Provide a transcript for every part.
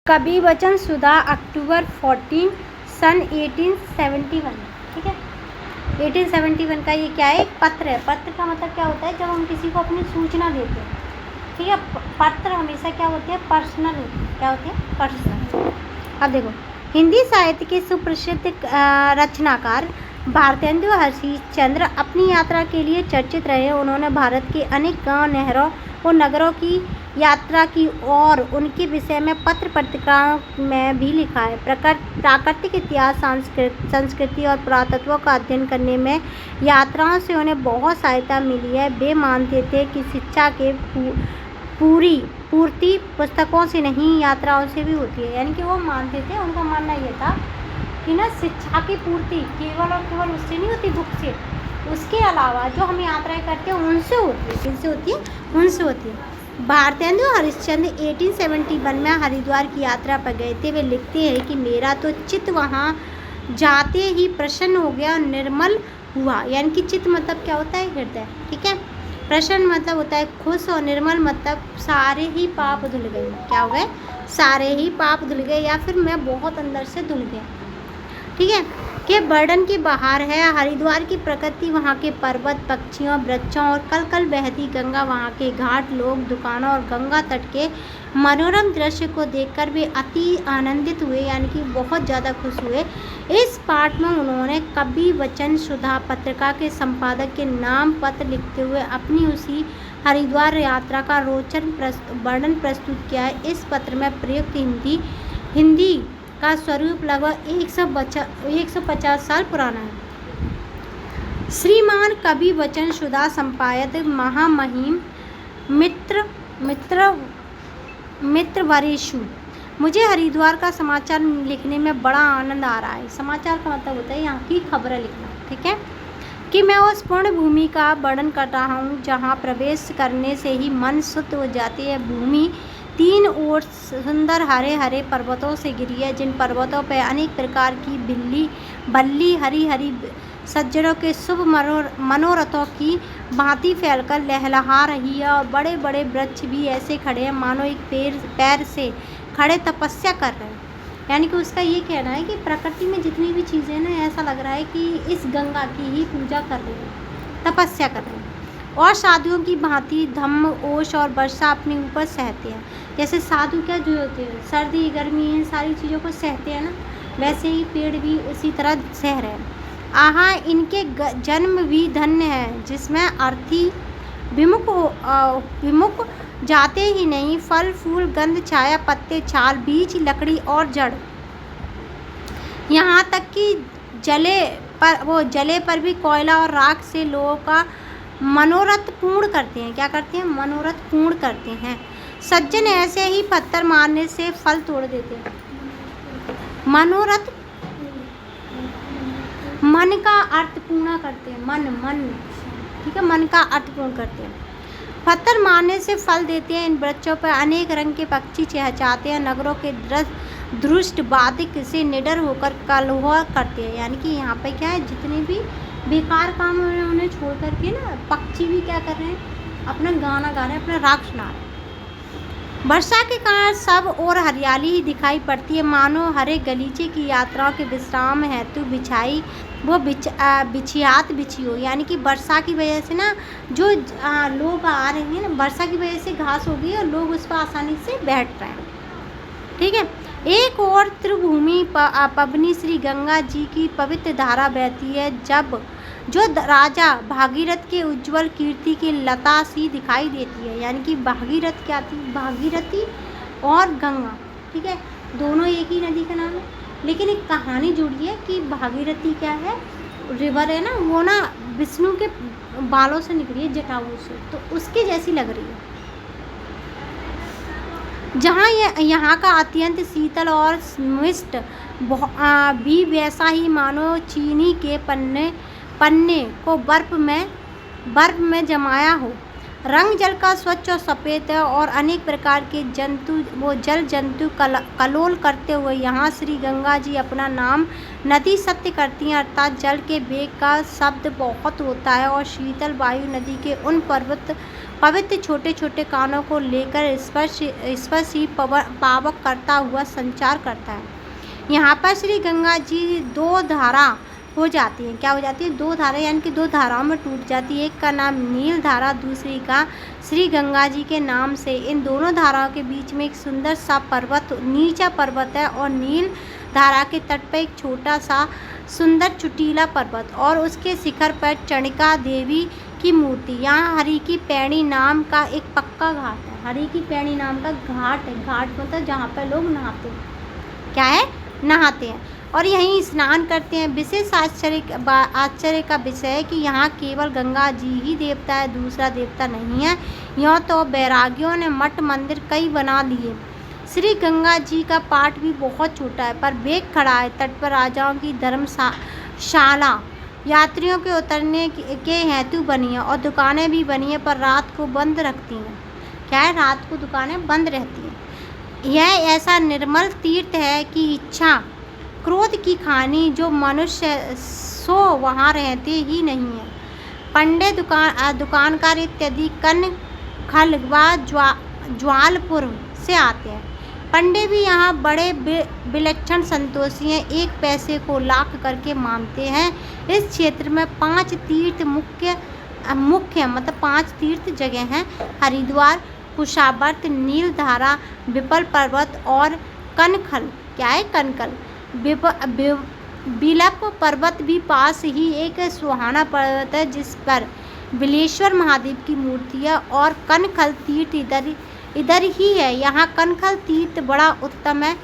कवि वचन सुधा अक्टूबर 14 सन 1871। ठीक है, 1871 का ये क्या है, एक पत्र है। पत्र का मतलब क्या होता है, जब हम किसी को अपनी सूचना देते हैं। ठीक है, पत्र हमेशा क्या होते हैं, पर्सनल होते हैं। क्या होते हैं, पर्सनल। अब देखो, हिंदी साहित्य के सुप्रसिद्ध रचनाकार भारतेंदु हरिश्चंद्र अपनी यात्रा के लिए चर्चित रहे। उन्होंने भारत के अनेक गांव, नहरों और नगरों की यात्रा की और उनके विषय में पत्र पत्रिकाओं में भी लिखा है। प्राकृतिक इतिहास, संस्कृति और पुरातत्व का अध्ययन करने में यात्राओं से उन्हें बहुत सहायता मिली है। वे मानते थे कि शिक्षा के पूर्ति पुस्तकों से नहीं, यात्राओं से भी होती है। यानी कि वो मानते थे, उनका मानना ये था कि ना, शिक्षा की पूर्ति केवल और केवल उससे नहीं होती, बुक से, उसके अलावा जो हम यात्राएं करते हैं उनसे होती है। किनसे होती है, उनसे होती है। भारतेंदु हरिश्चंद्र 1871 में हरिद्वार की यात्रा पर गए थे। वे लिखते हैं कि मेरा तो चित्त वहाँ जाते ही प्रसन्न हो गया और निर्मल हुआ। यानी कि चित्त मतलब क्या होता है, हृदय। ठीक है, प्रसन्न मतलब होता है खुश, और निर्मल मतलब सारे ही पाप धुल गए। क्या हो गए, सारे ही पाप धुल गए, या फिर मैं बहुत अंदर से धुल गया। ठीक है, के वर्णन की बहार है। हरिद्वार की प्रकृति, वहाँ के पर्वत, पक्षियों, वृक्षों और कल कल बहती गंगा, वहाँ के घाट, लोग, दुकानों और गंगा तट के मनोरम दृश्य को देखकर वे अति आनंदित हुए। यानी कि बहुत ज़्यादा खुश हुए। इस पाठ में उन्होंने कवि वचन सुधा पत्रिका के संपादक के नाम पत्र लिखते हुए अपनी उसी हरिद्वार यात्रा का रोचक वर्णन प्रस्तुत किया है। इस पत्र में प्रयुक्त हिंदी का स्वरूप लगभग 150 साल पुराना है। श्रीमान कवि वचन सुधा संपादक महामहिम मित्र वरेशु, मुझे हरिद्वार का समाचार लिखने में बड़ा आनंद आ रहा है। समाचार का मतलब होता है यहाँ की खबरें लिखना। ठीक है, कि मैं उस पुण्य भूमि का वर्णन कर रहा हूँ जहाँ प्रवेश करने से ही मन शुद्ध हो जाती है। भूमि तीन ओर सुंदर हरे हरे पर्वतों से घिरी है, जिन पर्वतों पर अनेक प्रकार की बल्ली हरी हरी सज्जनों के शुभ मनोरथों की भांति फैलकर लहलहा रही है। और बड़े बड़े वृक्ष भी ऐसे खड़े हैं मानो एक पैर से खड़े तपस्या कर रहे हैं। यानी कि उसका ये कहना है कि प्रकृति में जितनी भी चीज़ें ना, ऐसा लग रहा है कि इस गंगा की ही पूजा कर रही है, तपस्या कर रहे हैं। और साधुओं की भांति धम्म, ओश और वर्षा अपने ऊपर सहते हैं। जैसे साधु क्या जो होते हैं, सर्दी गर्मी इन सारी चीज़ों को सहते हैं ना, वैसे ही पेड़ भी उसी तरह सह रहे हैं। आहा, इनके जन्म भी धन्य है, जिसमें अर्थी विमुख जाते ही नहीं, फल फूल गंध छाया, पत्ते छाल, बीज लकड़ी और जड़, यहाँ तक कि जले पर भी कोयला और राख से लोगों का मनोरथ पूर्ण करते हैं। क्या करते हैं, मनोरथ पूर्ण करते हैं। सज्जन ऐसे ही पत्थर मारने से फल तोड़ देते हैं। मनोरथ मन का अर्थ पूर्ण करते हैं, मन। ठीक है, मन का अर्थ पूर्ण करते हैं। पत्थर मारने से फल देते हैं। इन वृक्षों पर अनेक रंग के पक्षी चहचहाते हैं। नगरों के दुष्ट बाधिक से निडर होकर कलह करते हैं। यानी कि यहाँ पे क्या है, जितने भी बेकार काम हो रहे हैं उन्हें छोड़ करके ना, पक्षी भी क्या कर रहे हैं, अपना गाना गा रहे हैं, अपना राग सुना रहे हैं। वर्षा के कारण सब और हरियाली ही दिखाई पड़ती है, मानो हरे गलीचे की यात्राओं के विश्राम हेतु बिछाई वो बिछियात बिछी हो। यानी कि वर्षा की वजह से ना, जो लोग आ रहे हैं ना, वर्षा की वजह से घास हो गई और लोग उस पर आसानी से बैठ रहे हैं। ठीक है, एक और त्रिभूमि पवनी श्री गंगा जी की पवित्र धारा बहती है, जो राजा भागीरथ के उज्जवल कीर्ति की लता सी दिखाई देती है। यानी कि भागीरथ क्या थी, भागीरथी और गंगा, ठीक है, दोनों एक ही नदी का नाम है, लेकिन एक कहानी जुड़ी है कि भागीरथी क्या है, रिवर है ना, वो ना विष्णु के बालों से निकली है, जटाओं से, तो उसके जैसी लग रही है। जहाँ यहाँ का अत्यंत शीतल और मिष्ट भी वैसा ही मानो चीनी के पन्ने को बर्फ में जमाया हो। रंग जल का स्वच्छ और सफ़ेद है और अनेक प्रकार के जल जंतु कलोल करते हुए यहाँ श्री गंगा जी अपना नाम नदी सत्य करती हैं। अर्थात जल के वेग का शब्द बहुत होता है और शीतल वायु नदी के उन पवित्र छोटे छोटे कानों को लेकर स्पर्श ही पावक करता हुआ संचार करता है। यहाँ पर श्री गंगा जी दो धारा हो जाती है। क्या हो जाती है? दो धारा, यानी कि दो धाराओं में टूट जाती है। एक का नाम नील धारा, दूसरी का श्री गंगा जी के नाम से। इन दोनों धाराओं के बीच में एक सुंदर सा पर्वत, नीचा पर्वत है, और नील धारा के तट पर एक छोटा सा सुंदर चुटीला पर्वत और उसके शिखर पर चंडिका देवी की मूर्ति। यहाँ हरि की पैड़ी नाम का एक पक्का घाट है। हरि की पैड़ी नाम का घाट है। घाट मतलब जहाँ पर लोग नहाते हैं। क्या है? नहाते हैं और यहीं स्नान करते हैं। विशेष आश्चर्य का विषय है कि यहाँ केवल गंगा जी ही देवता है, दूसरा देवता नहीं है। यहाँ तो बैरागियों ने मठ मंदिर कई बना लिए। श्री गंगा जी का पाट भी बहुत छोटा है, पर वेग खड़ा है। तट पर राजाओं की धर्मशाला यात्रियों के उतरने के हेतु बनी है और दुकानें भी बनी है, पर रात को बंद रखती हैं। क्या है? रात को दुकानें बंद रहती हैं। यह ऐसा निर्मल तीर्थ है कि इच्छा क्रोध की खानी जो मनुष्य सो वहाँ रहते ही नहीं है। पंडे दुकानकार इत्यादि कन खल व ज्वालपुर से आते हैं। पंडे भी यहाँ बड़े विलक्षण संतोषी हैं, एक पैसे को लाख करके मानते हैं। इस क्षेत्र में 5 तीर्थ मुख्य मतलब 5 तीर्थ जगह हैं: हरिद्वार, कुशावर्त, नीलधारा, विपल पर्वत और कनखल। क्या है? कनखल। बिलप पर्वत भी पास ही एक सुहाना पर्वत है जिस पर बिलेश्वर महादेव की मूर्ति है, और कनखल तीर्थ इधर ही है। यहाँ कनखल तीर्थ बड़ा उत्तम है।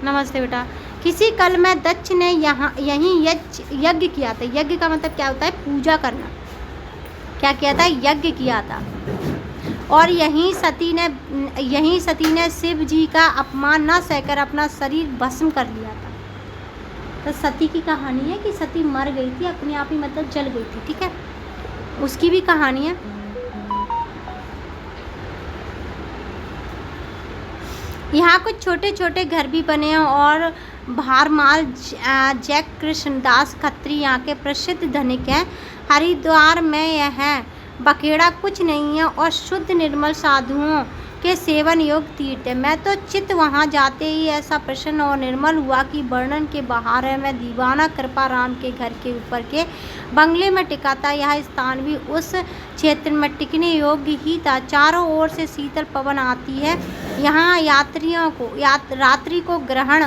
नमस्ते बेटा। किसी कल में दक्ष ने यहीं यज्ञ किया था। यज्ञ का मतलब क्या होता है? पूजा करना। क्या किया था? यज्ञ किया था। और यहीं सती ने शिव जी का अपमान न सहकर अपना शरीर भस्म कर लिया था। तो सती की कहानी है कि सती मर गई थी, अपने आप ही मतलब जल गई थी। ठीक है, उसकी भी कहानी है। यहाँ कुछ छोटे छोटे घर भी बने हैं और भारमाल जैक कृष्णदास खत्री यहाँ के प्रसिद्ध धनिक हैं। हरिद्वार में यह बखेड़ा कुछ नहीं है और शुद्ध निर्मल साधुओं के सेवन योग तीर्थ है। मैं तो चित्त वहाँ जाते ही ऐसा प्रसन्न और निर्मल हुआ कि वर्णन के बाहर है। मैं दीवाना कृपा राम के घर के ऊपर के बंगले में टिका था। यह स्थान भी उस क्षेत्र में टिकने योग्य ही था। चारों ओर से शीतल पवन आती है। यहाँ रात्रि को ग्रहण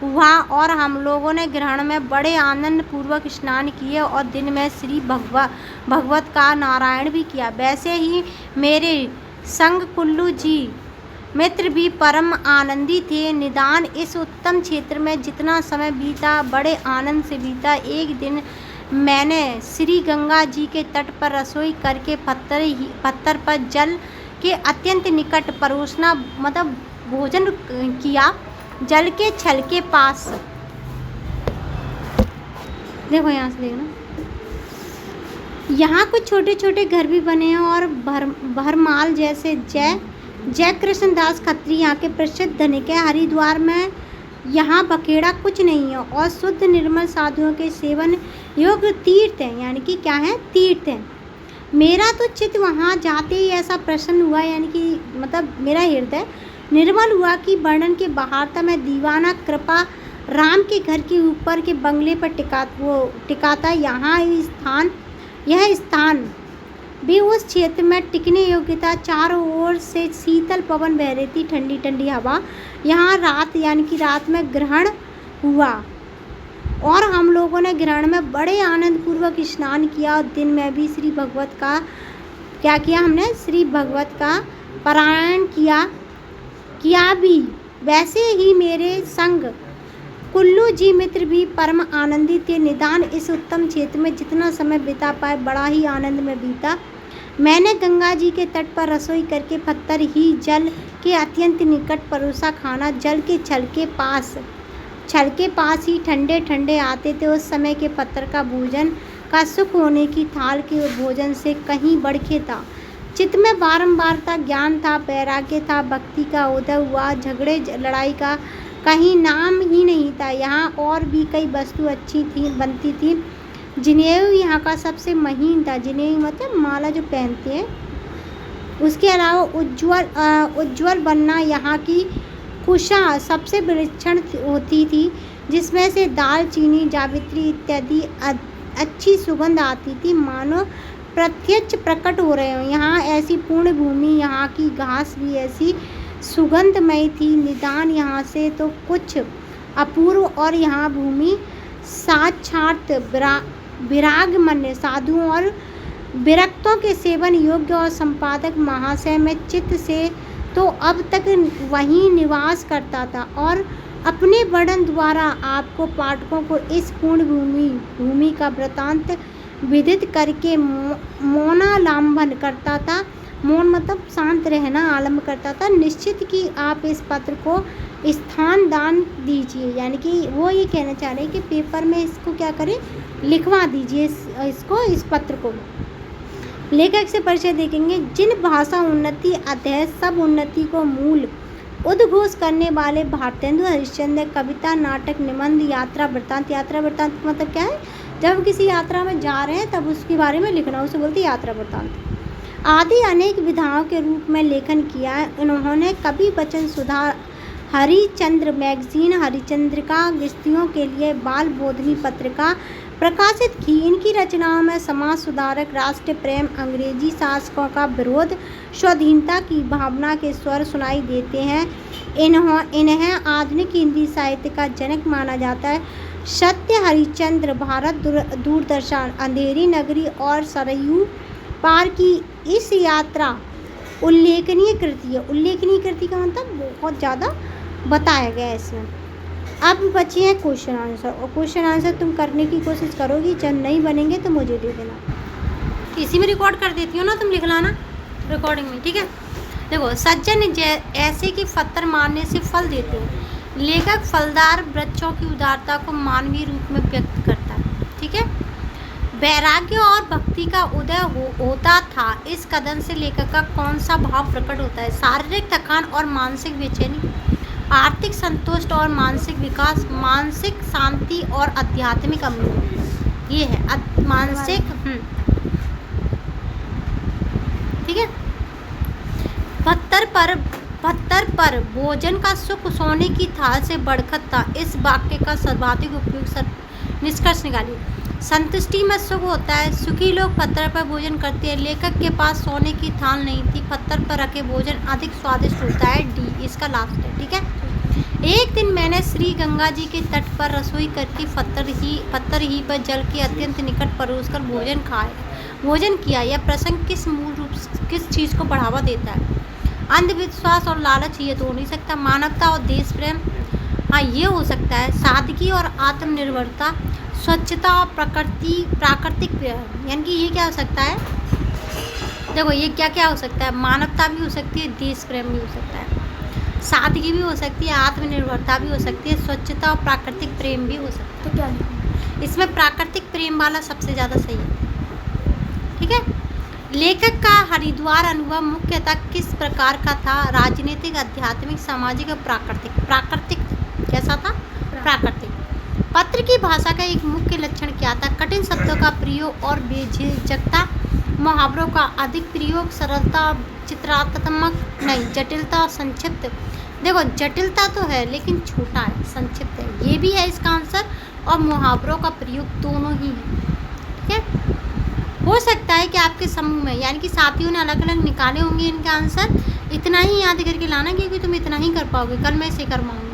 हुआ और हम लोगों ने ग्रहण में बड़े आनंद पूर्वक स्नान किए और दिन में श्री भगवत का नारायण भी किया। वैसे ही मेरे संग कुल्लू जी मित्र भी परम आनंदी थे। निदान इस उत्तम क्षेत्र में जितना समय बीता बड़े आनंद से बीता। एक दिन मैंने श्री गंगा जी के तट पर रसोई करके पत्थर पर जल के अत्यंत निकट परोसना मतलब भोजन किया। जल के छल के पास देखो, यहाँ से देखना, यहाँ कुछ छोटे छोटे घर भी बने हैं और भरमाल जैसे जय कृष्णदास खत्री यहाँ के प्रसिद्ध धनिक है। हरिद्वार में यहाँ बखेड़ा कुछ नहीं है और शुद्ध निर्मल साधुओं के सेवन योग्य तीर्थ है। यानी कि क्या है? तीर्थ है। मेरा तो चित्त वहाँ जाते ही ऐसा प्रसन्न हुआ, यानी कि मतलब मेरा हृदय निर्मल हुआ कि वर्णन के बाहर था। मैं दीवाना कृपा राम के घर के ऊपर के बंगले पर टिकाता। यह स्थान भी उस क्षेत्र में टिकने योग्य था। चारों ओर से शीतल पवन बह रही थी, ठंडी ठंडी हवा। यहाँ रात में ग्रहण हुआ और हम लोगों ने ग्रहण में बड़े आनंद पूर्वक स्नान किया और दिन में भी श्री भगवत का क्या किया? हमने श्री भगवत का पारायण किया भी। वैसे ही मेरे संग कुल्लू जी मित्र भी परम आनंदित थे। निदान इस उत्तम क्षेत्र में जितना समय बिता पाए बड़ा ही आनंद में बीता। मैंने गंगा जी के तट पर रसोई करके पत्थर ही जल के अत्यंत निकट परोसा खाना। जल के छल के पास ही ठंडे ठंडे आते थे। उस समय के पत्थर का भोजन का सुख होने की थाल के भोजन से कहीं बढ़ के था। चित्त में बारंबारता ज्ञान था, वैराग्य था, भक्ति का उदय हुआ। झगड़े लड़ाई का कहीं नाम ही नहीं था। यहाँ और भी कई वस्तु अच्छी थी बनती थी। जनेऊ यहाँ का सबसे महीन था। जनेऊ मतलब माला जो पहनते हैं। उसके अलावा उज्ज्वल बनना यहाँ की कुशा सबसे विलक्षण होती थी, जिसमें से दाल चीनी जावित्री इत्यादि अच्छी सुगंध आती थी, मानो प्रत्यक्ष प्रकट हो रहे हो। यहाँ ऐसी पूर्ण भूमि, यहाँ की घास भी ऐसी सुगंधमय थी, निदान यहाँ से तो कुछ अपूर्व। और यहाँ भूमि साक्षात विरागमन्य साधुओं और विरक्तों के सेवन योग्य। और संपादक महाशय में चित्त से तो अब तक वहीं निवास करता था और अपने वर्णन द्वारा आपको पाठकों को इस पूर्ण भूमि का वृतांत विदित करके मौनालंबन करता था। मौन मतलब शांत रहना, आलम्ब करता था। निश्चित कि आप इस पत्र को स्थान दान दीजिए, यानी कि वो ये कहना चाह रहे हैं कि पेपर में इसको क्या करें, लिखवा दीजिए इस पत्र को। लेखक से परिचय देखेंगे। जिन भाषा उन्नति अध्याय सब उन्नति को मूल उद्घोष करने वाले भारतेंदु हरिश्चंद्र कविता, नाटक, निबंध, यात्रा वृत्तांत। यात्रा वृत्तांत मतलब क्या है, जब हम किसी यात्रा में जा रहे हैं तब उसके बारे में लिखना, उसे बोलते हैं यात्रा वृत्तांत। आदि अनेक विधाओं के रूप में लेखन किया है। उन्होंने कवि वचन सुधा, हरिचंद्र मैगजीन, हरिचंद्रिका, गृहस्थियों के लिए बाल बोधनी पत्रिका प्रकाशित की। इनकी रचनाओं में समाज सुधारक, राष्ट्र प्रेम, अंग्रेजी शासकों का विरोध, स्वाधीनता की भावना के स्वर सुनाई देते हैं। इन्हें आधुनिक हिंदी साहित्य का जनक माना जाता है। सत्य हरिश्चंद्र, भारत दूरदर्शन, अंधेरी नगरी और सरयू पार की इस यात्रा उल्लेखनीय कृति है। उल्लेखनीय कृति का मतलब बहुत ज़्यादा बताया गया है इसमें। अब बचे हैं क्वेश्चन आंसर, और क्वेश्चन आंसर तुम करने की कोशिश करोगी, जब नहीं बनेंगे तो मुझे दे देना। इसी में रिकॉर्ड कर देती हो ना, तुम लिख लाना रिकॉर्डिंग में, ठीक है। देखो, सज्जन ऐसे कि पत्थर मारने से फल देते हैं। लेखक फलदार वृक्षों की उदारता को मानवीय रूप में व्यक्त करता है, ठीक है। वैराग्य और भक्ति का उदय होता था। इस कदम से लेखक का कौन सा भाव प्रकट होता है? शारीरिक थकान और मानसिक बेचैनी, आर्थिक संतुष्ट और मानसिक विकास, मानसिक शांति और आध्यात्मिक अनुभव। ये है मानसिक, ठीक है। पत्थर पर भोजन का सुख सोने की थाल से बढ़कर था। इस वाक्य का सर्वाधिक उपयोग निष्कर्ष निकालिए। संतुष्टि में सुख होता है। सुखी लोग पत्थर पर भोजन करते हैं। लेखक के पास सोने की थाल नहीं थी। पत्थर पर रखे भोजन अधिक स्वादिष्ट होता है। डी इसका लास्ट है, ठीक है। एक दिन मैंने श्री गंगा जी के तट पर रसोई करके पत्थर ही पर जल के अत्यंत निकट परोसकर भोजन किया। यह प्रसंग किस चीज़ को बढ़ावा देता है? अंधविश्वास और लालच, ये तो हो नहीं सकता। मानवता और देश प्रेम, हाँ ये हो सकता है। सादगी और आत्मनिर्भरता, स्वच्छता और प्राकृतिक प्रेम, यानी कि ये क्या हो सकता है? देखो ये क्या क्या हो सकता है? मानवता भी हो सकती है, देश प्रेम भी हो सकता है, सादगी भी हो सकती है, आत्मनिर्भरता भी हो सकती है, स्वच्छता और प्राकृतिक प्रेम भी हो सकता है। तो क्या इसमें प्राकृतिक प्रेम वाला सबसे ज़्यादा सही है, ठीक है। लेखक का हरिद्वार अनुभव मुख्यतः किस प्रकार का था? राजनीतिक, आध्यात्मिक, सामाजिक और प्राकृतिक कैसा था? प्राकृतिक। पत्र की भाषा का एक मुख्य लक्षण क्या था? कठिन शब्दों का प्रयोग और बेझिझकता, मुहावरों का अधिक प्रयोग, सरलता, चित्रात्मक नहीं, जटिलता और संक्षिप्त। देखो जटिलता तो है लेकिन छोटा है, संक्षिप्त है, ये भी है इसका आंसर। और मुहावरों का प्रयोग दोनों ही है, ठीक है। हो सकता है कि आपके समूह में, यानी कि साथियों ने अलग अलग निकाले होंगे इनके आंसर। इतना ही याद करके लाना, क्योंकि तुम इतना ही कर पाओगे, कल मैं इसे करवाऊंगी।